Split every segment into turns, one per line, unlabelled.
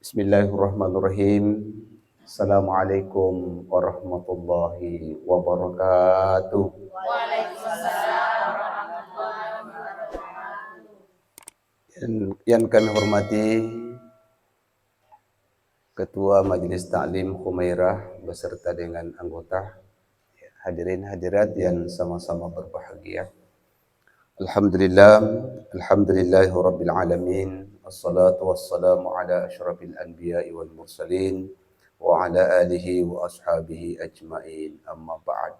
Bismillahirrahmanirrahim. Assalamualaikum warahmatullahi wabarakatuh.
Waalaikumsalam warahmatullahi wabarakatuh.
Yang kami hormati Ketua Majelis Ta'lim Humairah beserta dengan anggota, hadirin hadirat yang sama-sama berbahagia. Alhamdulillahi rabbil alamin. Wassalatu wassalamu ala asyrafil anbiya'i wal mursalin wa ala alihi wa ashabihi ajmain, amma ba'd.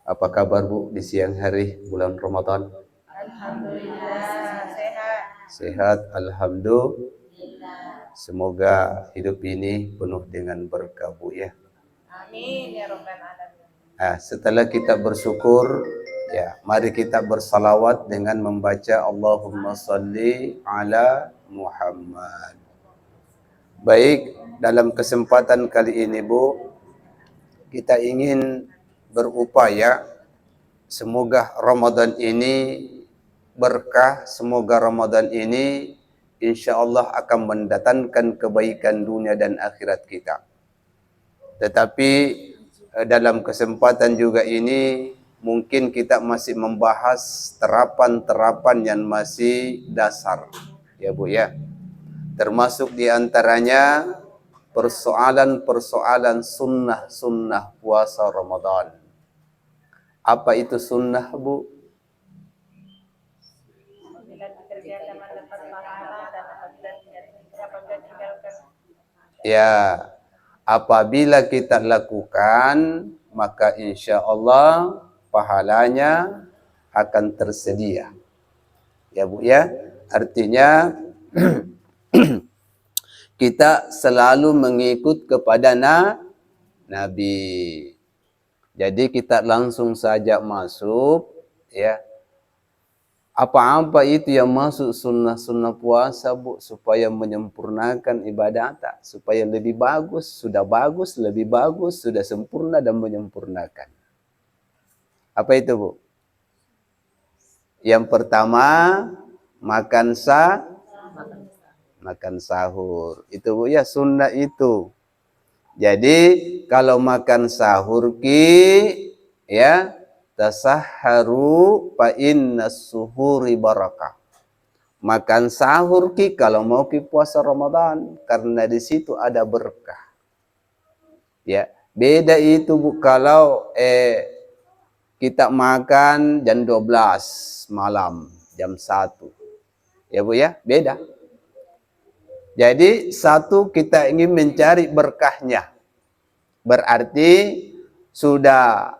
Apa kabar Bu di siang hari bulan Ramadan?
Alhamdulillah sehat.
Sehat, alhamdulillah. Semoga hidup ini penuh dengan berkah Bu ya.
Amin ya rabbal alamin.
Setelah kita bersyukur, mari kita bersalawat dengan membaca Allahumma salli ala Muhammad. Baik, dalam kesempatan kali ini Bu, kita ingin berupaya semoga Ramadan ini berkah, semoga Ramadan ini insya Allah akan mendatangkan kebaikan dunia dan akhirat kita. Tetapi dalam kesempatan juga ini mungkin kita masih membahas terapan-terapan yang masih dasar, ya Bu ya. Termasuk diantaranya persoalan-persoalan sunnah-sunnah puasa Ramadan. Apa itu sunnah Bu?
Bila dikerjakan mendapat pahala dan apabila tinggalkan.
Ya, apabila kita lakukan maka insya Allah pahalanya akan tersedia. Ya Bu ya, artinya kita selalu mengikut kepada Nabi. Jadi kita langsung saja masuk ya. Apa-apa itu yang masuk sunnah-sunnah puasa Bu, supaya menyempurnakan ibadah, supaya lebih bagus, lebih bagus, sudah sempurna dan menyempurnakan. Apa itu Bu? Yang pertama, makan sahur. Itu Bu ya, sunnah itu. Jadi kalau makan sahur ya, tasahharu fa inna suhuri barakah. Makan sahur kalau mau puasa Ramadan, karena di situ ada berkah. Ya, beda itu Bu kalau kita makan jam 12 malam, jam 1. Ya Bu ya, beda. Jadi satu, kita ingin mencari berkahnya. Berarti sudah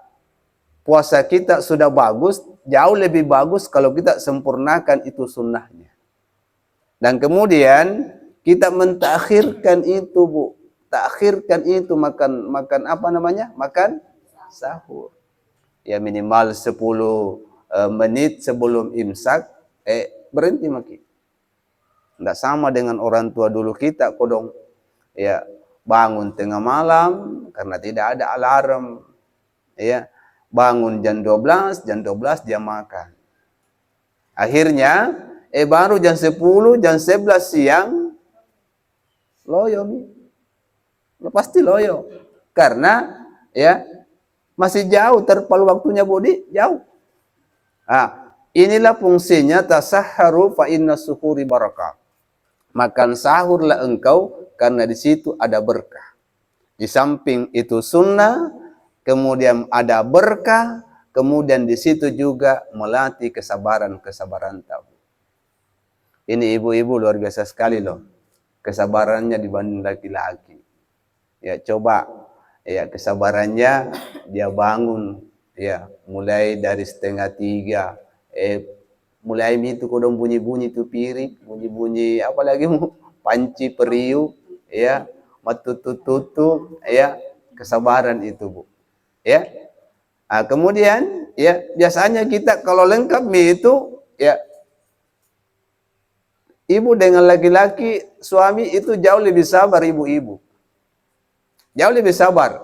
puasa kita sudah bagus, jauh lebih bagus kalau kita sempurnakan itu sunnahnya. Dan kemudian kita mentakhirkan itu Bu. Takhirkan itu makan apa namanya? Makan sahur. Ya minimal 10 menit sebelum imsak berhenti makan. Enggak sama dengan orang tua dulu kita kodong ya bangun tengah malam karena tidak ada alarm. Ya, bangun jam 12 dia makan. Akhirnya baru jam 10, jam 11 siang loyo nih. Pasti loyo. Karena ya masih jauh terpalu waktunya Budi, jauh. Inilah fungsinya tasahharu fa inna suhuri barakah. Makan sahurlah engkau karena di situ ada berkah. Di samping itu sunnah, kemudian ada berkah, kemudian di situ juga melatih kesabaran tahu. Ini ibu-ibu luar biasa sekali loh. Kesabarannya dibanding laki-laki. Ya coba ya kesabarannya dia bangun ya mulai dari 2:30 mulai itu kodong bunyi-bunyi itu piring, bunyi-bunyi apalagi panci periuk ya, matutututu ya, kesabaran itu Bu. Ya. Kemudian ya biasanya kita kalau lengkap mie itu ya ibu dengan laki-laki, suami itu jauh lebih sabar ibu-ibu. Jauh lebih sabar.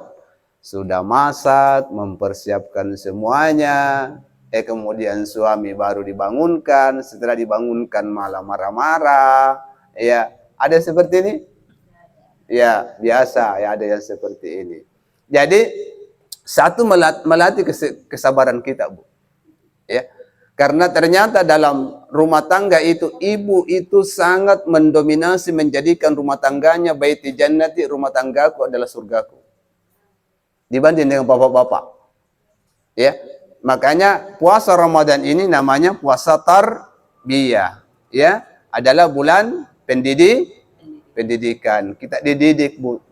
Sudah masak, mempersiapkan semuanya, kemudian suami baru dibangunkan, setelah dibangunkan malah marah-marah, ya Ada yang seperti ini? Ya, biasa ya ada yang seperti ini. Jadi satu melatih kesabaran kita, Bu. Ya. Karena ternyata dalam rumah tangga itu ibu itu sangat mendominasi menjadikan rumah tangganya baiti jannati, rumah tanggaku adalah surgaku. Dibanding dengan bapak-bapak. Ya. Makanya puasa Ramadan ini namanya puasa tarbiyah. Ya, adalah bulan pendidikan. Kita dididik, Bu.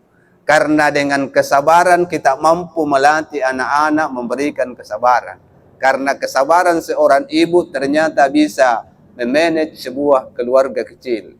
Karena dengan kesabaran kita mampu melatih anak-anak memberikan kesabaran. Karena kesabaran seorang ibu ternyata bisa memanage sebuah keluarga kecil.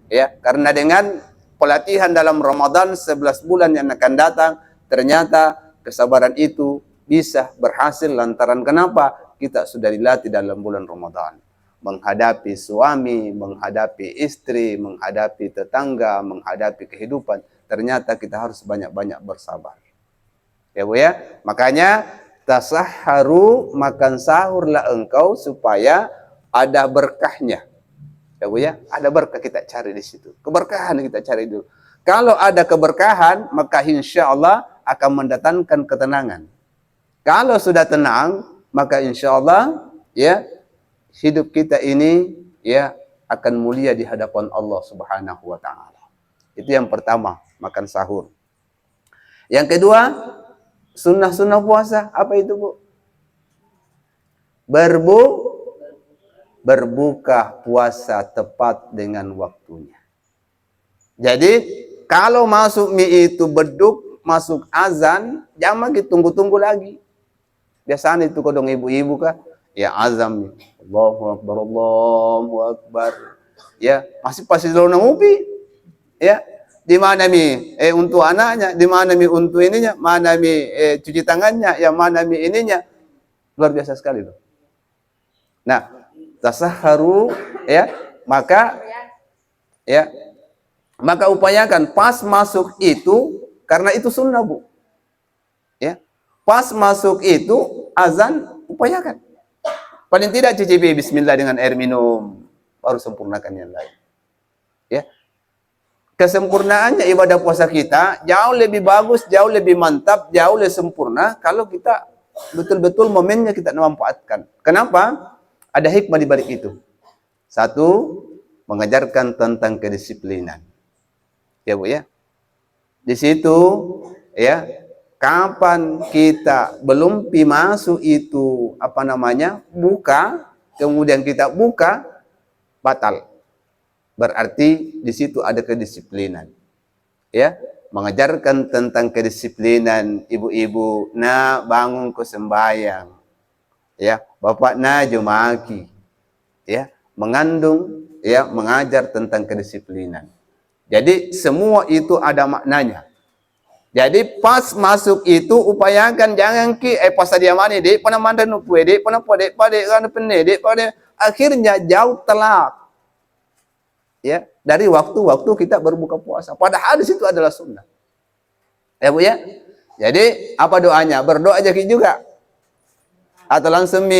Ya, karena dengan pelatihan dalam Ramadan 11 bulan yang akan datang, ternyata kesabaran itu bisa berhasil lantaran kenapa? Kita sudah dilatih dalam bulan Ramadan. Menghadapi suami, menghadapi istri, menghadapi tetangga, menghadapi kehidupan. Ternyata kita harus banyak-banyak bersabar. Ya Bu ya, makanya tasahharu, makan sahurlah engkau supaya ada berkahnya. Ya Bu ya, ada berkah kita cari di situ. Keberkahan kita cari dulu. Kalau ada keberkahan, maka insya Allah akan mendatangkan ketenangan. Kalau sudah tenang, maka insya Allah ya hidup kita ini ya akan mulia di hadapan Allah Subhanahu wa taala. Itu yang pertama, makan sahur. Yang kedua, sunnah-sunnah puasa. Apa itu, Bu? Berbuka puasa tepat dengan waktunya. Jadi, kalau masuk mie itu beduk, masuk azan, jangan lagi tunggu-tunggu lagi. Biasanya itu kodong ibu-ibu kah? Ya azam, Allahu Akbar, Allahu Akbar. Ya, masih pasti selalu ngopi. Ya, di mana mi untuk anaknya, di mana mi untuk ininya, mana mi cuci tangannya, yang mana mi ininya. Luar biasa sekali loh. Nah, tasahharu ya, maka upayakan pas masuk itu, karena itu sunnah, Bu. Ya. Pas masuk itu azan, upayakan. Paling tidak cicipi bismillah dengan air minum, baru sempurnakan yang lain. Ya. Kesempurnaannya ibadah puasa kita jauh lebih bagus, jauh lebih mantap, jauh lebih sempurna kalau kita betul-betul momennya kita memanfaatkan. Kenapa? Ada hikmah di balik itu. Satu, mengajarkan tentang kedisiplinan. Ya Bu ya. Di situ ya, kapan kita belum masuk itu buka, kemudian kita buka, batal. Berarti di situ ada kedisiplinan. Ya, mengajarkan tentang kedisiplinan ibu-ibu, nah bangun ke sembahyang. Ya, bapak nah jumaki. Ya, mengandung ya, mengajar tentang kedisiplinan. Jadi semua itu ada maknanya. Jadi pas masuk itu upayakan jangan pas dia mana dek pana mandan kue dek pana pade kan pene dek pada akhirnya jauh telat. Ya, dari waktu-waktu kita berbuka puasa. Padahal di situ adalah sunnah. Ya Bu ya. Jadi apa doanya? Berdoa aja juga. Atau langsung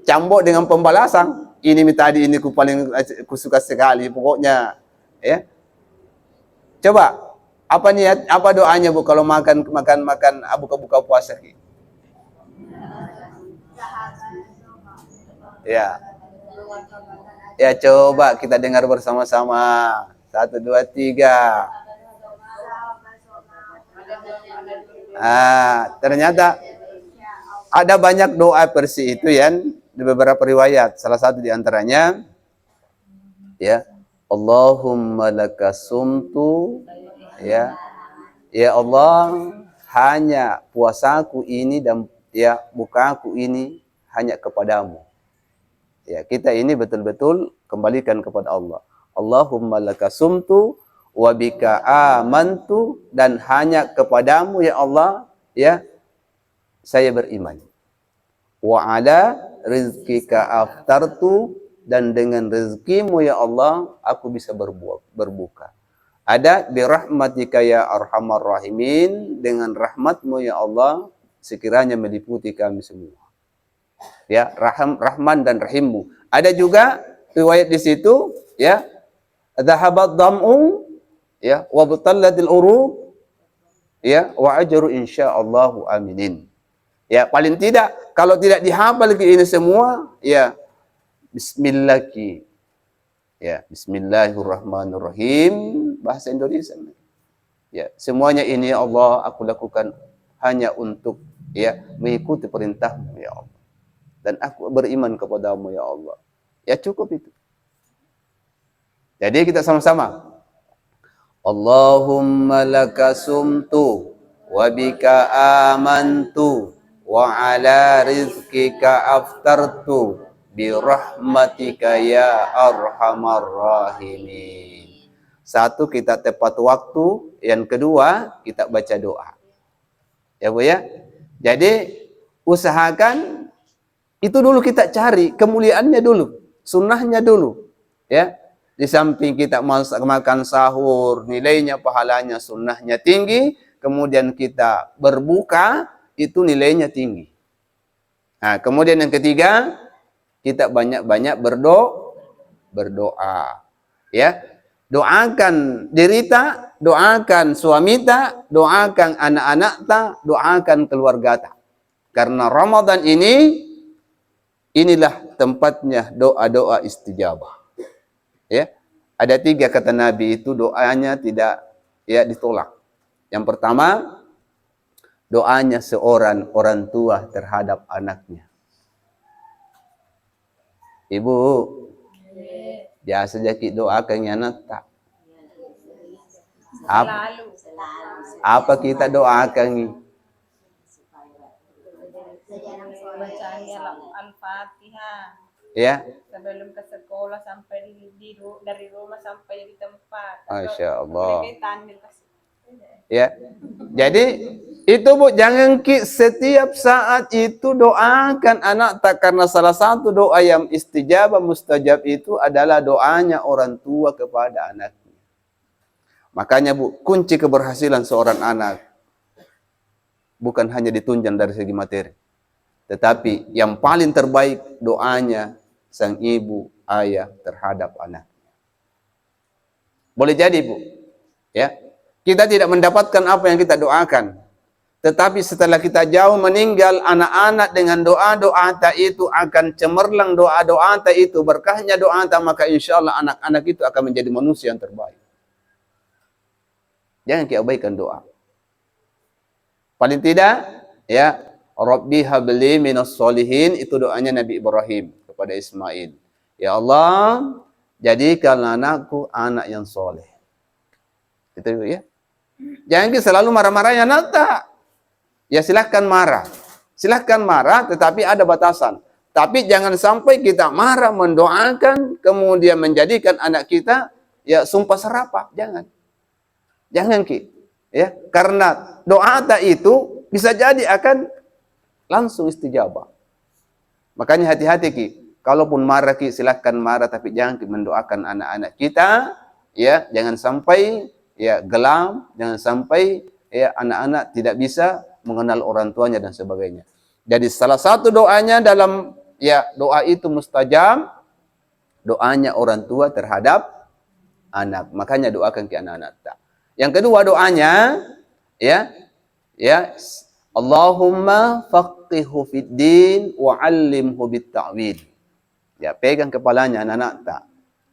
cambuk dengan pembalasan. Ini tadi ini ku suka sekali pokoknya ya. Coba apa niat, apa doanya Bu kalau makan buka puasa? Ya. Ya coba kita dengar bersama-sama. 1, 2, 3. Ternyata ada banyak doa versi itu ya di beberapa riwayat. Salah satu di antaranya ya, Allahumma lakasumtu ya. Ya Allah, hanya puasaku ini dan ya bukaku ini hanya kepadamu. Ya, kita ini betul-betul kembalikan kepada Allah. Allahumma lakasumtu wa bika amantu, dan hanya kepadamu ya Allah ya saya beriman. Wa ala rizqika aftartu, dan dengan rezekimu ya Allah aku bisa berbuka. Ada birahmatika ya arhamar rahimin, dengan rahmatmu ya Allah sekiranya meliputi kami semua. Ya, Rahman dan Rahimmu. Ada juga riwayat di situ ya, dhahabat dam'u, ya, wa butallatil uruq, ya, wa ajru insyaallahu aminin. Ya, paling tidak kalau tidak dihafal ini semua, ya, bismillah ki. Ya, bismillahirrahmanirrahim, bahasa Indonesia. Ya, semuanya ini ya Allah aku lakukan hanya untuk, ya, mengikuti perintahmu ya Allah. Dan aku beriman kepadamu ya Allah. Ya cukup itu. Jadi kita sama-sama. Allahumma laka sumtu wa bika amantu wa ala rizkika aftartu bi rahmatika ya arhamar rahimin. Satu, kita tepat waktu. Yang kedua, kita baca doa. Ya Bu ya. Jadi usahakan itu dulu, kita cari kemuliaannya dulu, sunnahnya dulu. Ya. Di samping kita makan sahur, nilainya, pahalanya, sunnahnya tinggi. Kemudian kita berbuka, itu nilainya tinggi. Nah, kemudian yang ketiga, kita banyak-banyak berdoa. Ya. Doakan diri tak, doakan suami tak, doakan anak-anak tak, doakan keluarga tak. Karena Ramadan inilah tempatnya doa-doa istijabah. Ya, ada 3 kata Nabi itu doanya tidak, ya, ditolak. Yang pertama, doanya seorang orang tua terhadap anaknya. Ibu, biasa jadi doakan anak tak? Apa kita doakan?
Bacanya Al-Fatihah.
Ya.
Sebelum ke sekolah sampai dari rumah sampai di tempat.
Masya Allah.
Tandil.
Ya. Jadi itu Bu, jangan setiap saat itu doakan anak tak, karena salah satu doa yang istijabah mustajab itu adalah doanya orang tua kepada anaknya. Makanya Bu, kunci keberhasilan seorang anak bukan hanya ditunjang dari segi materi, tetapi yang paling terbaik doanya sang ibu, ayah terhadap anak. Boleh jadi Bu, ya, kita tidak mendapatkan apa yang kita doakan, tetapi setelah kita jauh meninggal, anak-anak dengan doa-doa tak itu akan cemerlang, doa-doa tak itu berkahnya doa tak, maka insya Allah anak-anak itu akan menjadi manusia yang terbaik. Jangan diabaikan doa. Paling tidak, ya, Rabbi habli minas solihin, itu doanya Nabi Ibrahim kepada Ismail. Ya Allah, jadikan anakku anak yang soleh. Itu ya. Jangan selalu marah-marah ya nata. Ya silahkan marah. Silahkan marah, tetapi ada batasan. Tapi jangan sampai kita marah mendoakan, kemudian menjadikan anak kita, ya, sumpah serapah. Jangan. Jangan Ki. Ya, karena doa tak itu bisa jadi akan langsung istijabah. Makanya hati-hati Ki. Kalaupun marah Ki, silahkan marah, tapi jangan Ki mendoakan anak-anak kita, ya, jangan sampai, ya, gelam, jangan sampai, ya, anak-anak tidak bisa mengenal orang tuanya dan sebagainya. Jadi salah satu doanya dalam, ya, doa itu mustajab, doanya orang tua terhadap anak. Makanya doakan ke anak-anak tak. Yang kedua doanya, ya, Allahumma faqihhu fid din wa 'allimhu bit ta'wil. Ya, pegang kepalanya anak-anak tak.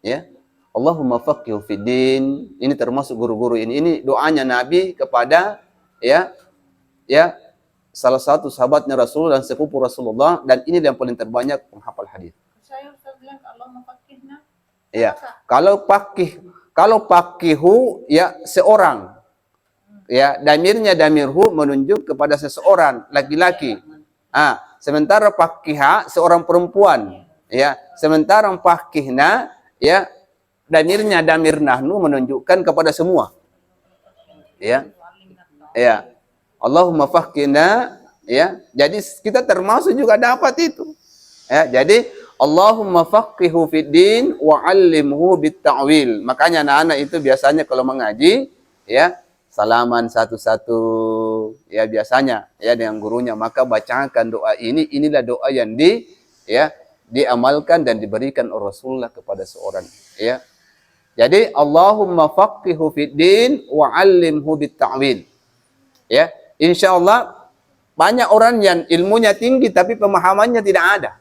Ya. Allahumma faqihhu fid din. Ini termasuk guru-guru ini. Ini doanya Nabi kepada, ya, salah satu sahabatnya Rasul dan sepupu Rasulullah, dan ini yang paling terbanyak penghafal hadis.
Saya bilang Allahumma faqihna.
Ya, kalau faqihu, ya, seorang, ya, damirnya damirhu menunjuk kepada seseorang laki-laki. Sementara faqiha seorang perempuan, ya. Sementara faqihna, ya, damirnya damir nahnu menunjukkan kepada semua. Ya. Ya. Allahumma faqihna, ya. Jadi kita termasuk juga dapat itu. Ya, jadi Allahumma faqihhu fid din wa 'allimhu bit ta'wil. Makanya anak-anak itu biasanya kalau mengaji, ya, salaman satu-satu, ya, biasanya, ya, dengan gurunya, maka bacakan doa ini. Inilah doa yang diamalkan dan diberikan oleh Rasulullah kepada seorang, ya, Jadi Allahumma faqihhu fid din wa 'allimhu bit ta'wil. Ya, insyaallah banyak orang yang ilmunya tinggi tapi pemahamannya tidak ada.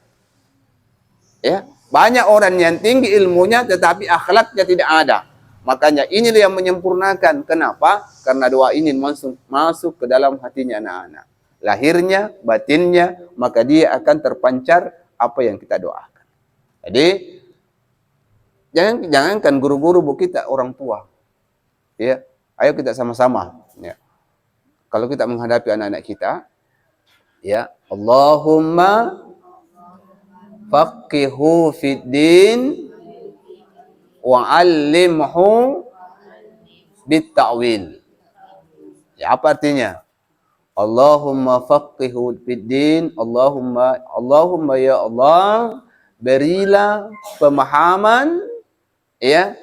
Ya, banyak orang yang tinggi ilmunya tetapi akhlaknya tidak ada. Makanya inilah yang menyempurnakan. Kenapa? Karena doa ini masuk ke dalam hatinya anak-anak. Lahirnya, batinnya, maka dia akan terpancar apa yang kita doakan. Jadi jangankan guru-guru bu kita, orang tua. Ya, ayo kita sama-sama. Ya. Kalau kita menghadapi anak-anak kita, ya, Allahumma faqihhu fid din wa 'allimhu bit ta'wil. Ya, apa artinya? Allahumma faqihhu fid din, Allahumma ya Allah, berilah pemahaman ya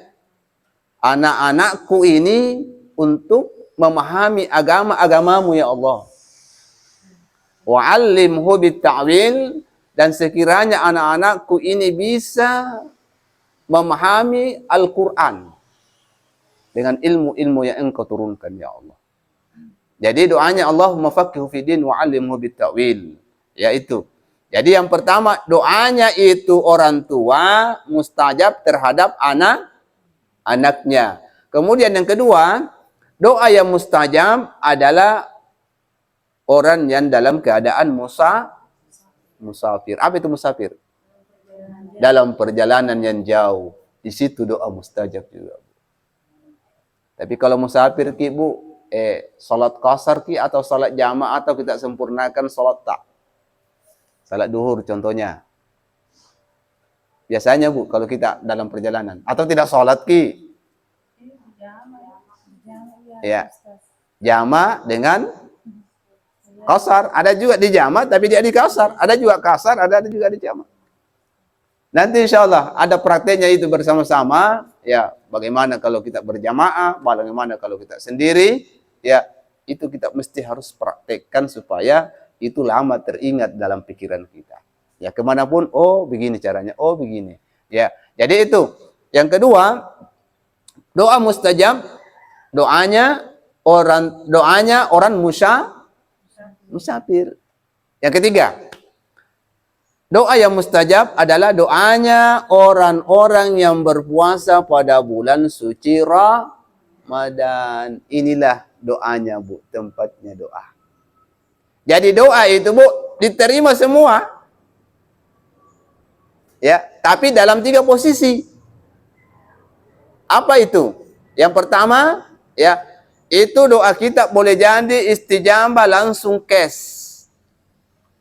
anak-anakku ini untuk memahami agama-agamamu ya Allah. Wa 'allimhu bit ta'wil, dan sekiranya anak-anakku ini bisa memahami Al-Quran dengan ilmu-ilmu yang engkau turunkan ya Allah. Jadi doanya Allahumma faqihhu fiddin wa 'allimhu bit ta'wil, yaitu. Jadi yang pertama doanya itu orang tua mustajab terhadap anaknya. Kemudian yang kedua, doa yang mustajab adalah orang yang dalam keadaan musafir. Apa itu musafir? Dalam perjalanan yang jauh. Di situ doa mustajab juga. Tapi kalau musafir ki bu, salat qasar ki atau salat jamaah atau kita sempurnakan salat tak. Salat duhur contohnya. Biasanya bu, kalau kita dalam perjalanan atau tidak salat ki. Ya. Jama dengan qasar. Ada juga di jama tapi dia di qasar. Ada juga qasar, ada juga di jama. Nanti insyaallah ada prakteknya itu bersama-sama. Ya, bagaimana kalau kita berjamaah, bagaimana kalau kita sendiri. Ya, itu kita mesti harus praktekkan supaya itu lama teringat dalam pikiran kita. Ya, kemanapun, oh begini caranya, oh begini. Ya, jadi itu. Yang kedua, doa mustajab, doanya orang musafir. Yang ketiga, doa yang mustajab adalah doanya orang-orang yang berpuasa pada bulan suci Ramadan. Inilah doanya bu, tempatnya doa. Jadi doa itu bu diterima semua. Ya, tapi dalam 3 posisi. Apa itu? Yang pertama, ya, itu doa kita boleh jadi istijabah langsung cash.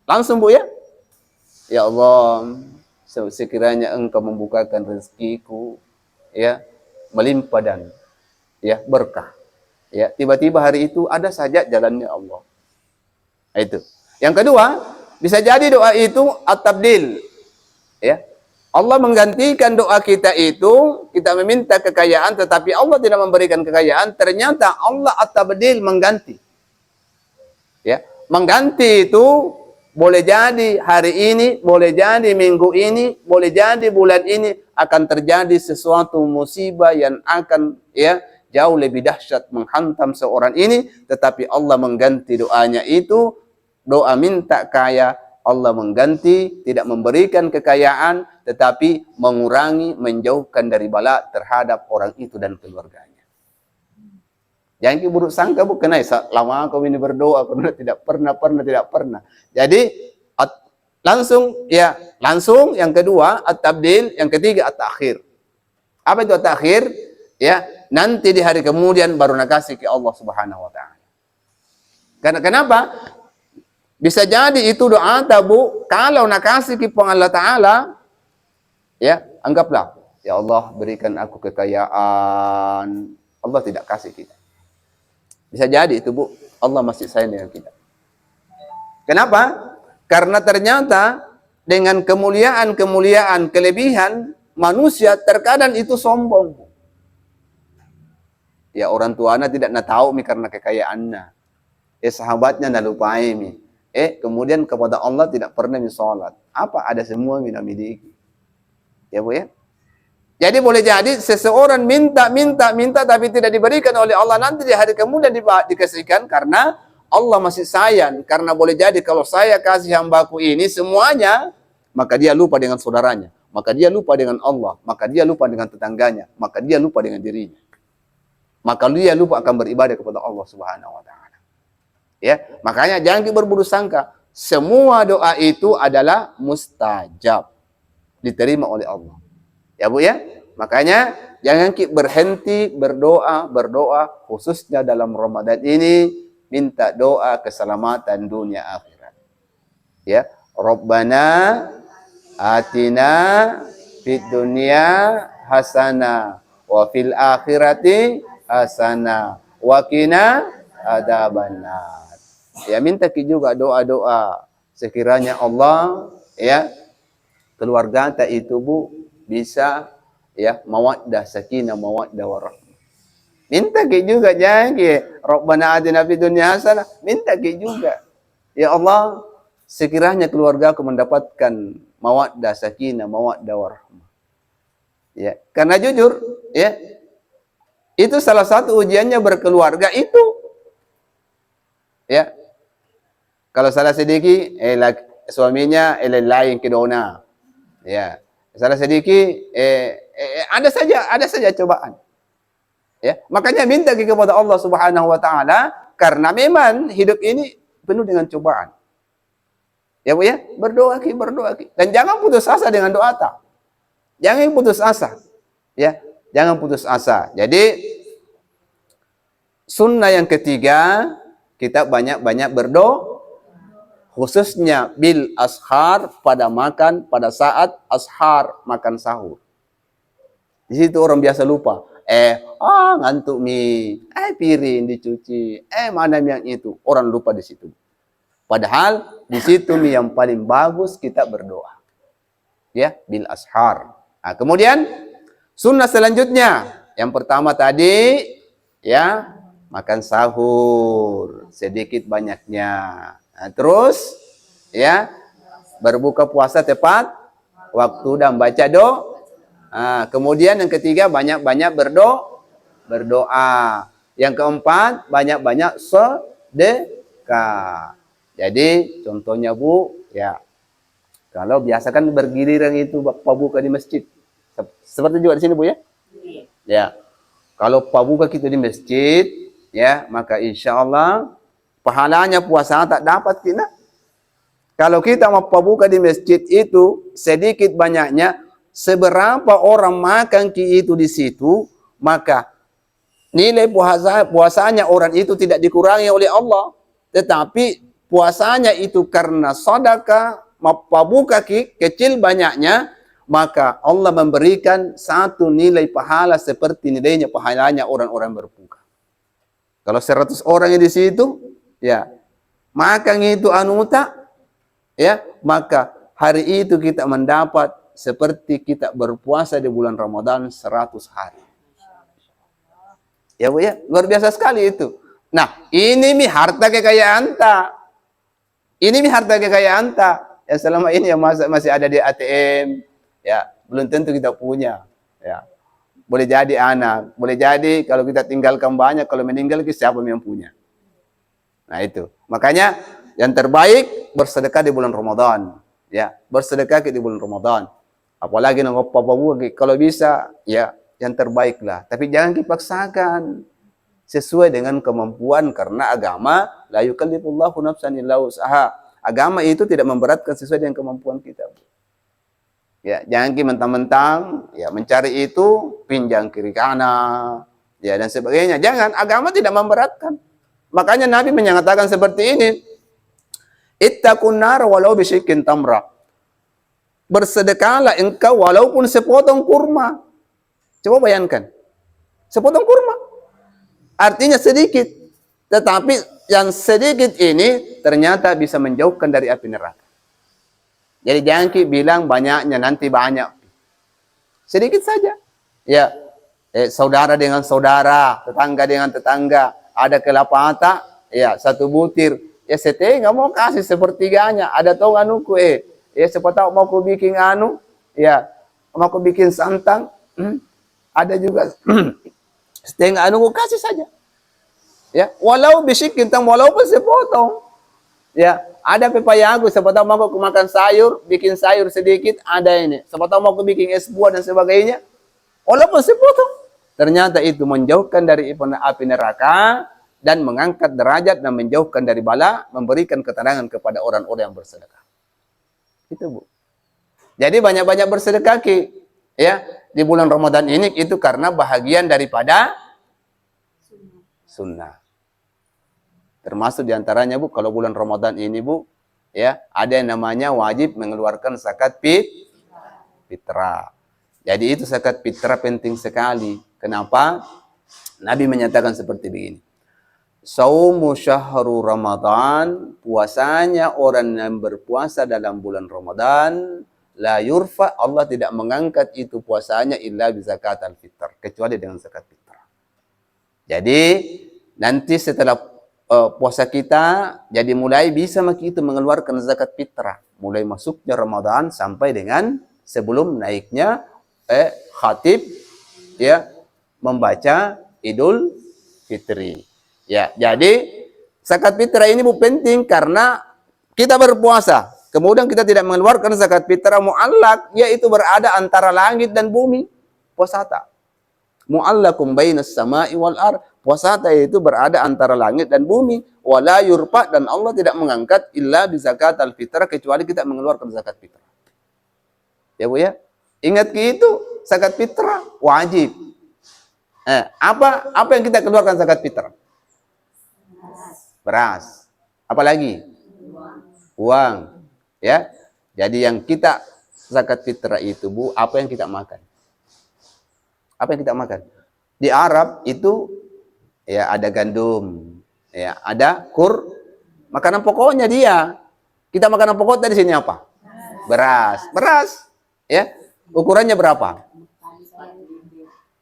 Langsung bu ya. Ya Allah, sekiranya engkau membukakan rezekiku, ya, melimpah dan ya berkah. Ya, tiba-tiba hari itu ada saja jalannya Allah. Itu. Yang kedua, bisa jadi doa itu at-tabdil. Ya. Allah menggantikan doa kita itu, kita meminta kekayaan tetapi Allah tidak memberikan kekayaan, ternyata Allah at-tabdil mengganti. Ya, mengganti itu boleh jadi hari ini, boleh jadi minggu ini, boleh jadi bulan ini akan terjadi sesuatu musibah yang akan ya jauh lebih dahsyat menghantam seorang ini, tetapi Allah mengganti doanya itu, doa minta kaya, Allah mengganti, tidak memberikan kekayaan, tetapi mengurangi, menjauhkan dari bala terhadap orang itu dan keluarganya. Jangan buruk sangka bu, kenai lama kau ini berdoa, karena tidak pernah. Jadi langsung yang kedua at-tabdil, yang ketiga at-takhir. Apa itu at-takhir? Ya, nanti di hari kemudian baru nakasih ke Allah Subhanahu wa taala. Karena kenapa? Bisa jadi itu doa tabu kalau nakasih ke Allah taala, ya, anggaplah ya Allah berikan aku kekayaan, Allah tidak kasih kita. Bisa jadi itu bu, Allah masih sayang dengan kita. Kenapa? Karena ternyata dengan kemuliaan, kelebihan manusia terkadang itu sombong. Ya orang tuanya tidak nak tahu mi karena kekayaannya. Sahabatnya nak lupai mi. Kemudian kepada Allah tidak pernah mi salat. Apa ada semua mi nak miliki. Ya bu ya. Jadi boleh jadi seseorang minta tapi tidak diberikan oleh Allah, nanti di hari kemudian dikasihkan karena Allah masih sayang. Karena boleh jadi kalau saya kasih hambaku ini semuanya, maka dia lupa dengan saudaranya, maka dia lupa dengan Allah, maka dia lupa dengan tetangganya, maka dia lupa dengan dirinya, maka dia lupa akan beribadah kepada Allah Subhanahu wa taala. Ya, makanya jangan berburuk sangka. Semua doa itu adalah mustajab, diterima oleh Allah. Ya Bu ya, makanya jangan berhenti berdoa khususnya dalam Ramadan ini, minta doa keselamatan dunia akhirat. Ya, Rabbana atina fid dunya hasanah wa fil akhirati hasanah wa qina adzabannar. Ya, minta juga doa-doa sekiranya Allah ya keluarga kita itu Bu bisa ya mawaddah sakinah mawaddah warahmah. Minta juga jangan Rabbana atina fid dunya hasanah, minta juga ya Allah sekiranya keluargaku mendapatkan mawaddah sakinah mawaddah warahmah. Ya, karena jujur ya itu salah satu ujiannya berkeluarga itu. Ya. Kalau salah sedikit suaminya lain kedona. Ya. Salah sedikit ada saja cobaan. Ya, makanya minta kepada Allah Subhanahu wa taala karena memang hidup ini penuh dengan cobaan. Ya Bu ya, berdoa ki. Dan jangan putus asa dengan doa tak. Jangan putus asa. Ya, jangan putus asa. Jadi sunnah yang ketiga, kita banyak-banyak berdoa. Khususnya bil ashar pada saat ashar makan sahur. Di situ orang biasa lupa. Ngantuk mie, piring dicuci, mana yang itu. Orang lupa di situ. Padahal di situ mie yang paling bagus kita berdoa. Ya, bil ashar. Nah, kemudian sunnah selanjutnya. Yang pertama tadi ya, makan sahur sedikit banyaknya. Nah, terus ya berbuka puasa tepat waktu dan baca doa. Nah, kemudian yang ketiga banyak-banyak berdoa. Yang keempat banyak-banyak sedekah. Jadi contohnya Bu ya, kalau biasa kan bergiliran itu buka di masjid. Seperti juga di sini Bu ya. Ya. Kalau buka kita di masjid ya, maka insya Allah pahalanya puasa tak dapat kita. Kalau kita mau buka di masjid itu sedikit banyaknya, seberapa orang makan itu di situ, maka nilai puasanya orang itu tidak dikurangi oleh Allah, tetapi puasanya itu karena sedekah mau buka kecil banyaknya, maka Allah memberikan satu nilai pahala seperti nilainya pahalanya orang-orang berbuka. Kalau 100 orang di situ, ya, makan itu ya, maka hari itu kita mendapat seperti kita berpuasa di bulan Ramadan 100 hari. Ya Bu ya, luar biasa sekali itu. Nah, ini harta kekayaan tak. Ini harta kekayaan tak. Yang selama ini yang masih ada di ATM, ya, belum tentu kita punya. Ya. Boleh jadi anak, boleh jadi kalau kita tinggalkan banyak, kalau meninggal siapa yang punya. Nah itu, makanya yang terbaik bersedekah di bulan Ramadan, ya, bersedekah di bulan Ramadan. Apalagi kalau bisa, ya, yang terbaik lah. Tapi jangan dipaksakan, sesuai dengan kemampuan karena agama la yukallifullahu nafsan illa wus'aha. Agama itu tidak memberatkan sesuai dengan kemampuan kita. Ya, jangan mentang-mentang ya mencari itu pinjam kiri kanan ya dan sebagainya. Jangan, agama tidak memberatkan. Makanya Nabi menyatakan seperti ini. Ittaqun nar walau bisyikkin tamra. Bersedekahlah engkau walaupun sepotong kurma. Coba bayangkan. Sepotong kurma. Artinya sedikit. Tetapi yang sedikit ini ternyata bisa menjauhkan dari api neraka. Jadi jangan bilang banyaknya nanti banyak. Sedikit saja. Ya, saudara dengan saudara, tetangga dengan tetangga, ada kelapa ata, ya satu butir. Ya setengah mau kasih sepertiganya. Ada tahu anuku ya siapa tahu mau ku bikin ya mau ku bikin santan, Ada juga setengah anu kasih saja. Ya, walau bisik tentang walaupun sepotong. Ya, ada pepaya aku, siapa tahu mau aku makan sayur, bikin sayur sedikit, ada ini. Siapa tahu mau aku bikin es buah dan sebagainya. Walaupun sepotong. Ternyata itu menjauhkan dari api neraka dan mengangkat derajat dan menjauhkan dari bala, memberikan ketenangan kepada orang-orang yang bersedekah. Itu, Bu. Jadi banyak-banyak bersedekah, Ki. Ya, di bulan Ramadan ini itu karena bahagian daripada sunnah. Termasuk diantaranya, Bu, kalau bulan Ramadan ini, Bu, ya, ada yang namanya wajib mengeluarkan zakat fitrah. Jadi itu zakat fitrah penting sekali. Kenapa? Nabi menyatakan seperti begini. Saumu syahru Ramadan, puasanya orang yang berpuasa dalam bulan Ramadan, la yurfa, Allah tidak mengangkat itu puasanya illa bi zakat al-fitr, kecuali dengan zakat fitrah. Jadi nanti setelah puasa kita, jadi mulai bisa kita mengeluarkan zakat fitrah, mulai masuknya Ramadan sampai dengan sebelum naiknya khatib, ya, membaca Idul Fitri. Ya, jadi zakat fitrah ini, Bu, penting karena kita berpuasa, kemudian kita tidak mengeluarkan zakat fitrah mu'allak, yaitu berada antara langit dan bumi. Puasata. Mu'allakum bainas sama'i wal ar. Puasata itu berada antara langit dan bumi. Wala yurfa, dan Allah tidak mengangkat illa bi zakat al-fitrah, kecuali kita mengeluarkan zakat fitrah. Ya, Bu, ya. Ingat itu, zakat fitrah wajib. Apa yang kita keluarkan zakat fitrah? Beras. Apa lagi? Uang. Ya. Jadi yang kita zakat fitrah itu, Bu, apa yang kita makan? Apa yang kita makan? Di Arab itu ya ada gandum, ya ada makanan pokoknya dia. Kita makanan pokok dari sini apa? Beras. Beras. Ya. Ukurannya berapa?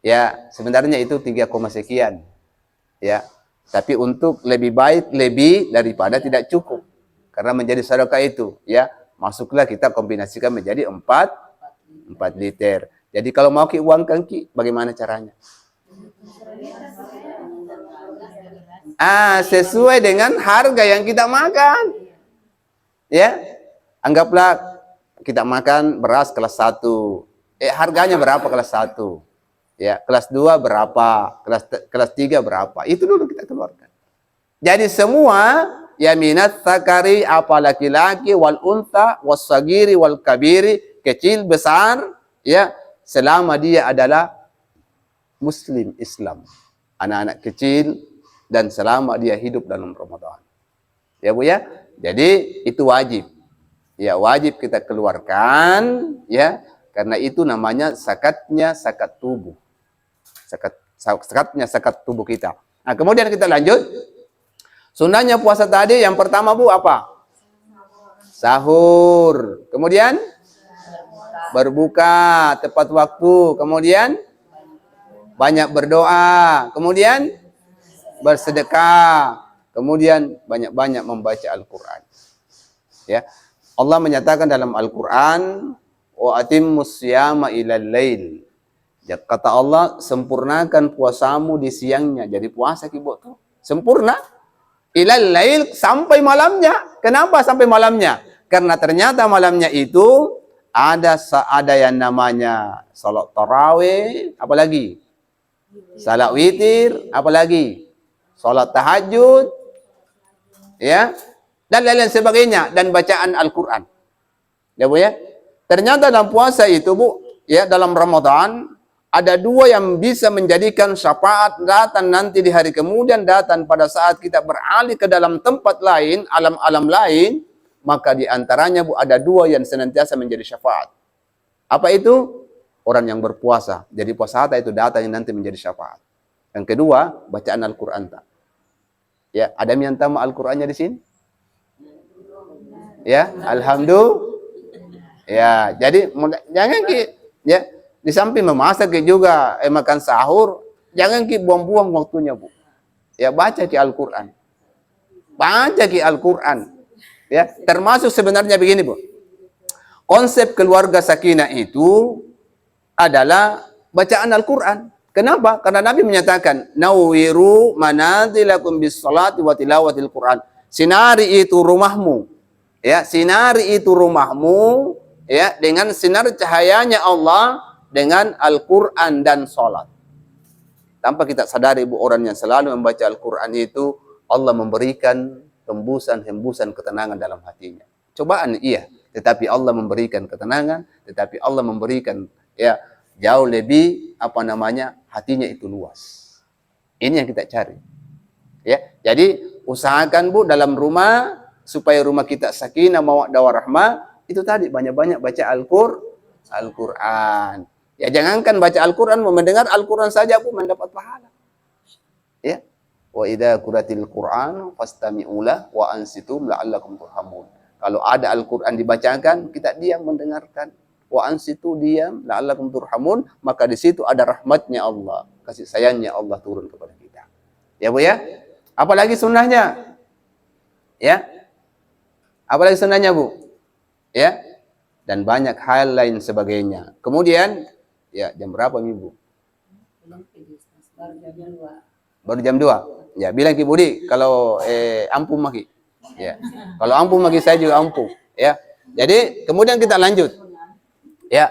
Ya, sebenarnya itu 3, sekian. Ya. Tapi untuk lebih baik, lebih daripada tidak cukup. Karena menjadi sedekah itu, ya, masuklah kita kombinasikan menjadi 4 liter. Jadi kalau mau Ki uangkan, Ki, bagaimana caranya? Sesuai dengan harga yang kita makan. Ya. Anggaplah kita makan beras kelas 1. Harganya berapa kelas 1? Ya, kelas 2 berapa? Kelas 3 berapa? Itu dulu kita keluarkan. Jadi semua ya minat zakari, apa laki-laki, wal unta, was sagiri, wal kabiri, kecil, besar, ya, selama dia adalah muslim Islam, anak-anak kecil, dan selama dia hidup dalam Ramadan. Ya, Bu, ya. Jadi itu wajib. Ya, wajib kita keluarkan, ya, karena itu namanya zakatnya zakat tubuh. Zakatnya zakat tubuh kita. Nah, kemudian kita lanjut. Sunnahnya puasa tadi yang pertama, Bu, apa? Sahur. Kemudian berbuka tepat waktu. Kemudian banyak berdoa. Kemudian bersedekah. Kemudian banyak-banyak membaca Al-Quran. Ya. Allah menyatakan dalam Al-Quran, wa atimmus siyama ilal lail. Ya, kata Allah, sempurnakan puasamu di siangnya. Jadi puasa Ki, Bu, tuh sempurna ilal lail, sampai malamnya. Kenapa sampai malamnya? Karena ternyata malamnya itu ada yang namanya salat tarawih, apalagi salat witir, apalagi salat tahajud, ya, dan lain-lain sebagainya, dan bacaan Al-Quran. Ya, Bu, ya. Ternyata dalam puasa itu, Bu, ya, dalam Ramadan ada 2 yang bisa menjadikan syafaat datang nanti di hari kemudian datang pada saat kita beralih ke dalam tempat lain, alam-alam lain, maka di antaranya, Bu, ada 2 yang senantiasa menjadi syafaat. Apa itu? Orang yang berpuasa. Jadi puasa itu datang yang nanti menjadi syafaat. Yang kedua, bacaan Al-Quran. Ya, ada yang tahu Al-Qurannya di sini? Ya, alhamdulillah. Ya, jadi jangan Ki, ya, di samping memasak juga, makan sahur, jangan Ki buang-buang waktunya, Bu. Ya, baca Ki Al-Quran. Baca Ki Al-Quran. Ya, termasuk sebenarnya begini, Bu. Konsep keluarga sakinah itu adalah bacaan Al-Quran. Kenapa? Karena Nabi menyatakan, Nawiru manazilakum bis salati wa tilawatil Quran. Sinari itu rumahmu. Ya, sinari itu rumahmu ya dengan sinar cahayanya Allah dengan Al-Quran dan salat. Tanpa kita sadari bu, orang yang selalu membaca Al-Quran itu Allah memberikan hembusan ketenangan dalam hatinya. Cobaan iya, tetapi Allah memberikan ketenangan, tetapi Allah memberikan ya jauh lebih hatinya itu luas. Ini yang kita cari. Ya, jadi usahakan bu dalam rumah supaya rumah kita sakinah mawaddah warahmah, itu tadi banyak-banyak baca Al-Quran. Ya jangankan baca Al-Quran, mendengar Al-Quran saja bu mendapat pahala. Ya. Wa idza quratil Qur'an fastami'u lahu wa ansitum la'allakum turhamun. Kalau ada Al-Quran dibacakan, kita diam mendengarkan. Wa ansitu diam la'allakum turhamun, maka di situ ada rahmatnya Allah, kasih sayangnya Allah turun kepada kita. Ya Bu ya? Apalagi sunnahnya? Ya? Apalagi sunnahnya Bu? Ya? Dan banyak hal lain sebagainya. Kemudian ya jam berapa nih Bu? Baru jam 2. Ya, bilang Ki Budi kalau ampun maki. Ya. Kalau ampun maki saya juga ampun, ya. Jadi kemudian kita lanjut. Ya,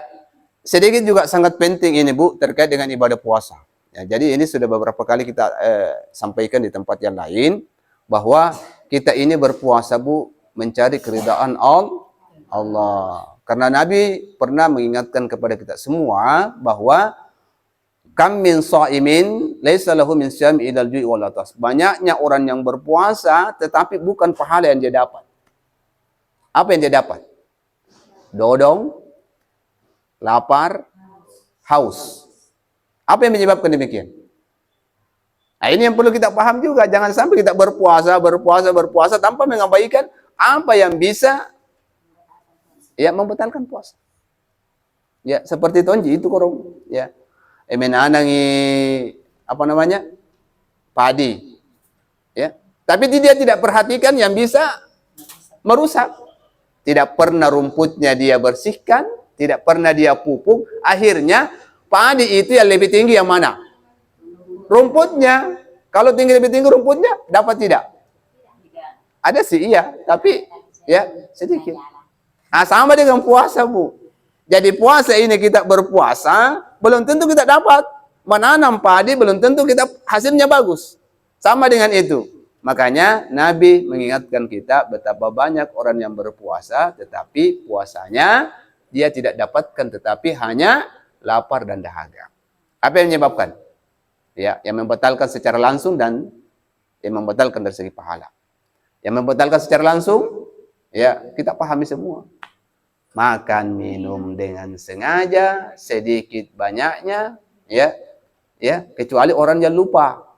sedikit juga sangat penting ini Bu terkait dengan ibadah puasa. Ya, jadi ini sudah beberapa kali kita sampaikan di tempat yang lain bahwa kita ini berpuasa Bu mencari keridhaan Allah. Karena Nabi pernah mengingatkan kepada kita semua bahwa kam min shaimin laisa lahu min syam ilal ju'i wal atas. Banyaknya orang yang berpuasa tetapi bukan pahala yang dia dapat. Apa yang dia dapat? Dodong, lapar, haus. Apa yang menyebabkan demikian? Nah, ini yang perlu kita paham juga. Jangan sampai kita berpuasa tanpa mengabaikan apa yang bisa ya membatalkan puasa. Ya, seperti tonji itu korong, ya. Menanangi padi. Ya. Tapi dia tidak perhatikan yang bisa merusak. Tidak pernah rumputnya dia bersihkan, tidak pernah dia pupuk, akhirnya padi itu yang lebih tinggi yang mana? Rumputnya. Kalau lebih tinggi rumputnya, dapat tidak? Ada sih iya, tapi ya sedikit. Nah, sama dengan puasa Bu. Jadi puasa ini kita berpuasa, belum tentu kita dapat. Menanam padi belum tentu kita hasilnya bagus. Sama dengan itu. Makanya Nabi mengingatkan kita betapa banyak orang yang berpuasa, tetapi puasanya dia tidak dapatkan, tetapi hanya lapar dan dahaga. Apa yang menyebabkan? Ya, yang membatalkan secara langsung dan yang membatalkan dari segi pahala. Yang membatalkan secara langsung, ya kita pahami semua. Makan minum dengan sengaja, sedikit banyaknya, ya, kecuali orang yang lupa.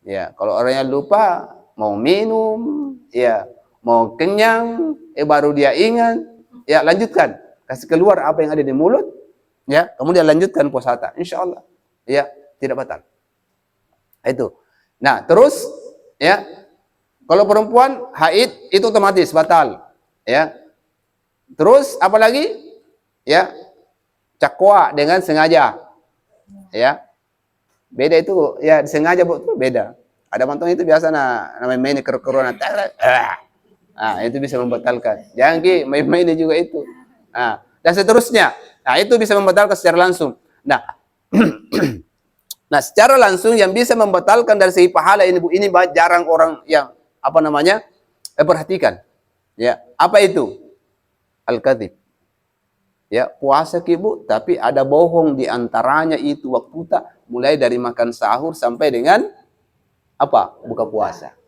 Ya, kalau orang yang lupa mau minum, ya, mau kenyang, baru dia ingat, ya lanjutkan, kasih keluar apa yang ada di mulut, ya, kemudian lanjutkan puasa, insya Allah, ya, tidak batal. Itu. Nah, terus, ya, kalau perempuan haid itu otomatis batal, ya. Terus apalagi? Ya. Cakwa dengan sengaja. Ya. Beda itu, ya sengaja Bu, itu beda. Ada mantung itu biasa namanya main keruan. Nah, itu bisa membatalkan. Jangan Ki, main juga itu. Nah, dan seterusnya. Nah, itu bisa membatalkan secara langsung. Nah, nah, secara langsung yang bisa membatalkan dari segi pahala ini Bu, ini jarang orang yang perhatikan. Ya, apa itu? Al-kadhib. Ya, puasa Ki Bu, tapi ada bohong di antaranya itu waktu tak mulai dari makan sahur sampai dengan buka puasa.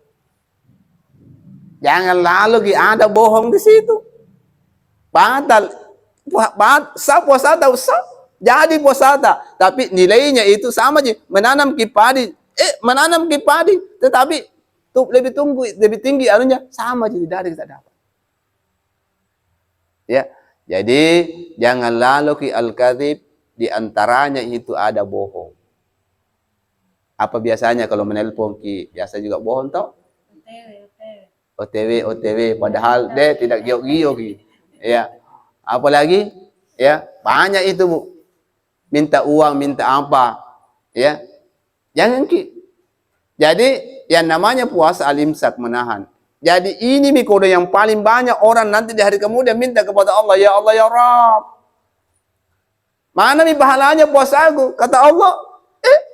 Jangan lalu Ki ada bohong di situ. Batal. Sah puasa tak usah. Jadi puasa tak, tapi nilainya itu sama aja. Menanam Ki padi, tetapi lebih tinggi anunya sama aja, tidak kita dapat. Ya, jadi jangan lalu Ki al-kadhib, di antaranya itu ada bohong. Apa biasanya kalau menelpon Ki, biasa juga bohong toh? OTW, padahal dia tidak giok-giok Ki. Ya, apalagi ya banyak itu Bu. minta uang, minta apa, ya. Jangan ki. Jadi yang namanya puasa al-imsak, menahan. Jadi ini metode yang paling banyak orang nanti di hari kemudian minta kepada Allah, ya Allah ya Rabb, mana nih pahalanya puasa aku? Kata Allah,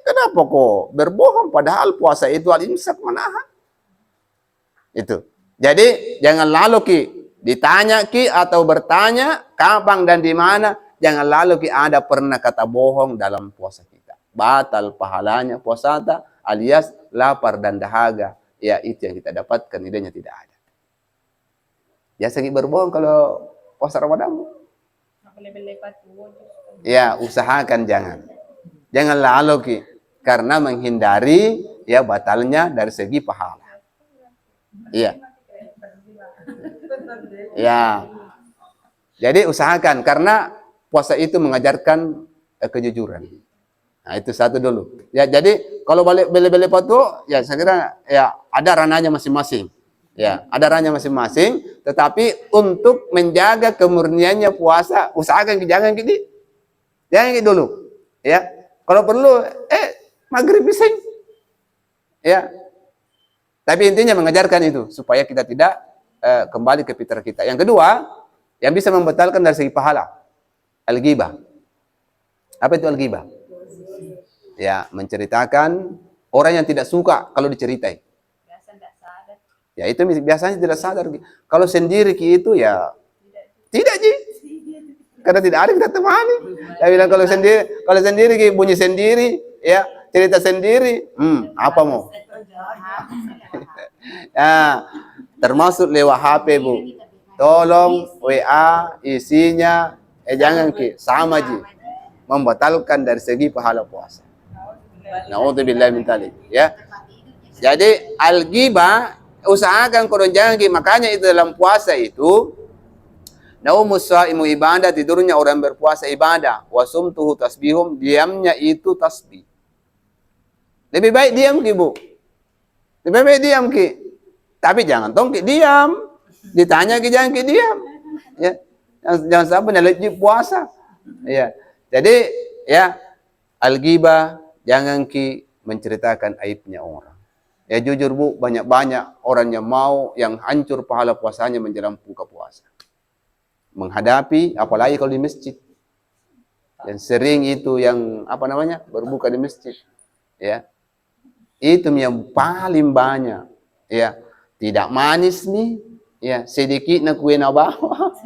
kenapa kok berbohong padahal puasa itu al-imsak, menahan. Itu. Jadi jangan lalu ki ditanya ki atau bertanya kapan dan di mana, jangan lalu ki ada pernah kata bohong dalam puasa kita. Batal pahalanya puasa kita, alias lapar dan dahaga. Ya itu yang kita dapatkan, nilainya tidak ada. Biasa ki berbohong kalau puasa Ramadan. Ya usahakan jangan. Jangan lalu ki, karena menghindari ya batalnya dari segi pahala. Iya. Ya. Jadi usahakan, karena puasa itu mengajarkan kejujuran. Nah, itu satu dulu. Ya, jadi kalau beli-beli foto, ya saya kira ya ada ranahnya masing-masing. Ya, ada ranahnya masing-masing, tetapi untuk menjaga kemurniannya puasa, usahakan jangan gitu. Jangan gitu dulu. Ya. Kalau perlu maghrib bising. Ya. Tapi intinya mengajarkan itu supaya kita tidak kembali ke fitrah kita. Yang kedua, yang bisa membatalkan dari segi pahala, al-ghibah. Apa itu al-ghibah? Ya, menceritakan orang yang tidak suka kalau diceritai. Ya, itu biasanya tidak sadar. Kalau sendiri itu ya tidak ji. Karena tidak ada kita temani. Saya bilang kalau sendiri bunyi sendiri, ya, cerita sendiri, apa mau? Ya, termasuk lewat HP, Bu. Tolong WA isinya jangan ki sama ji, membatalkan dari segi pahala puasa. Nauzubillah min dzalik, ya. Jadi al-ghibah usahakan kalau jangan ki, makanya itu dalam puasa itu naumus shaimu ibadah, tidurnya orang berpuasa ibadah, wasumtuhu tasbihum, diamnya itu tasbih. Lebih baik diam ki, Bu. Lebih baik diam ki. Tapi jangan tong ki diam. Ditanya ki jangan ki diam. Ya. Jangan sampai nyelip puasa. Ya. Jadi ya al-ghibah, jangan ki menceritakan aibnya orang. Ya jujur Bu, banyak-banyak orang yang mau yang hancur pahala puasanya menjelang buka puasa. Menghadapi apalagi kalau di masjid. Yang sering itu yang apa namanya? Berbuka di masjid. Ya. Itu yang paling banyak. Ya. Tidak manis nih. Ya, sedikit na kue na bawa.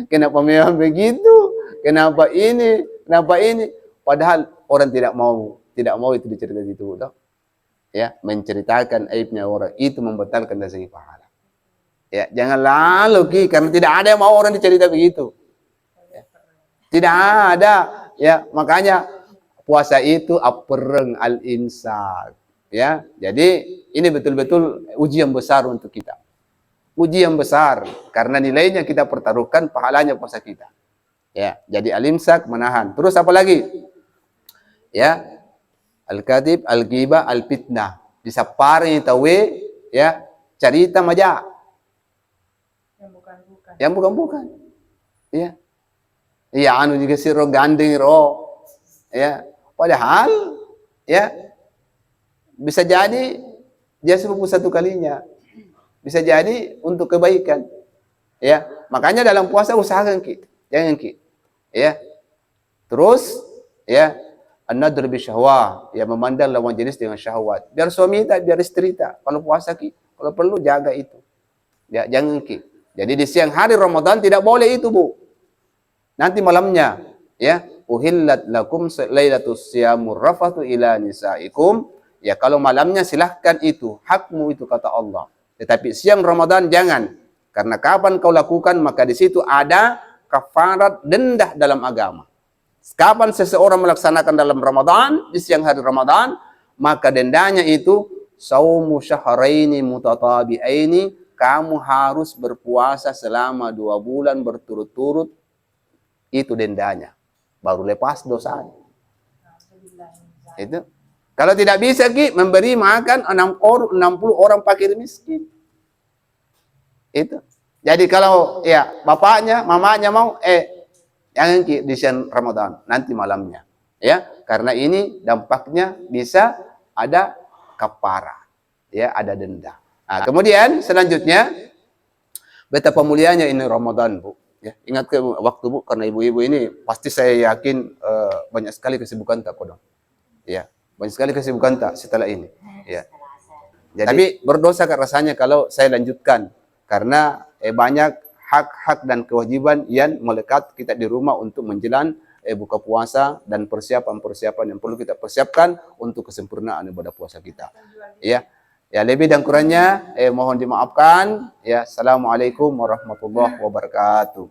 Kenapa memang begitu? Kenapa ini? Kenapa ini? Padahal orang tidak mau itu diceritakan itu, toh. Ya, menceritakan aibnya orang itu membatalkan dari segi pahala. Ya, jangan lalu ki, karena tidak ada yang mau orang dicerita begitu. Ya. Tidak ada. Ya, makanya puasa itu apereng al-imsak. Ya, jadi ini betul-betul ujian besar untuk kita. Ujian besar karena nilainya kita pertaruhkan pahalanya puasa kita. Ya, jadi al-imsak, menahan. Terus apa lagi? Ya, al-kadhib, al-ghibah, al-fitnah. Bisa paring tawe, ya, cerita maja. Yang bukan-bukan. Ya. Iya, anu juga siro gandeng ro. Ya, padahal ya bisa jadi dia sepupu satu kalinya. Bisa jadi untuk kebaikan. Ya, makanya dalam puasa usahakan ki, jangan ki. Ya. Terus ya, an-nadr bi syahwah, ya memandang lawan jenis dengan syahwat. Biar suami tak, biar istri tak. Kalau puasa ki, kalau perlu jaga itu. Ya, jangan ki. Jadi di siang hari Ramadan tidak boleh itu, Bu. Nanti malamnya, ya, uhillat lakum lailatus siyamur rafathu ila nisaikum. Ya, kalau malamnya silahkan itu, hakmu itu kata Allah. Tetapi siang Ramadan jangan. Karena kapan kau lakukan, maka di situ ada kafarat denda dalam agama. Kapan seseorang melaksanakan dalam Ramadan, di siang hari Ramadan, maka dendanya itu saumu syahraini mutatabi'aini, kamu harus berpuasa selama 2 bulan berturut-turut, itu dendanya. Baru lepas dosanya. Itu. Kalau tidak bisa ki, memberi makan 60 orang fakir miskin. Itu. Jadi kalau ya bapaknya, mamanya mau Jangan di siang Ramadan, nanti malamnya. Ya, karena ini dampaknya bisa ada kafarah, ya, ada denda. Nah, kemudian selanjutnya betapa mulianya ini Ramadan, Bu. Ya, ingat ke waktu, Bu, karena ibu-ibu ini pasti saya yakin banyak sekali kesibukan tak kodong. Ya, banyak sekali kesibukan tak setelah ini. Ya. Jadi, tapi berdosa kan rasanya kalau saya lanjutkan karena banyak hak-hak dan kewajiban yang melekat kita di rumah untuk menjelang buka puasa dan persiapan-persiapan yang perlu kita persiapkan untuk kesempurnaan ibadah puasa kita. Ya. Ya, lebih dan kurangnya mohon dimaafkan. Ya, assalamualaikum warahmatullahi wabarakatuh.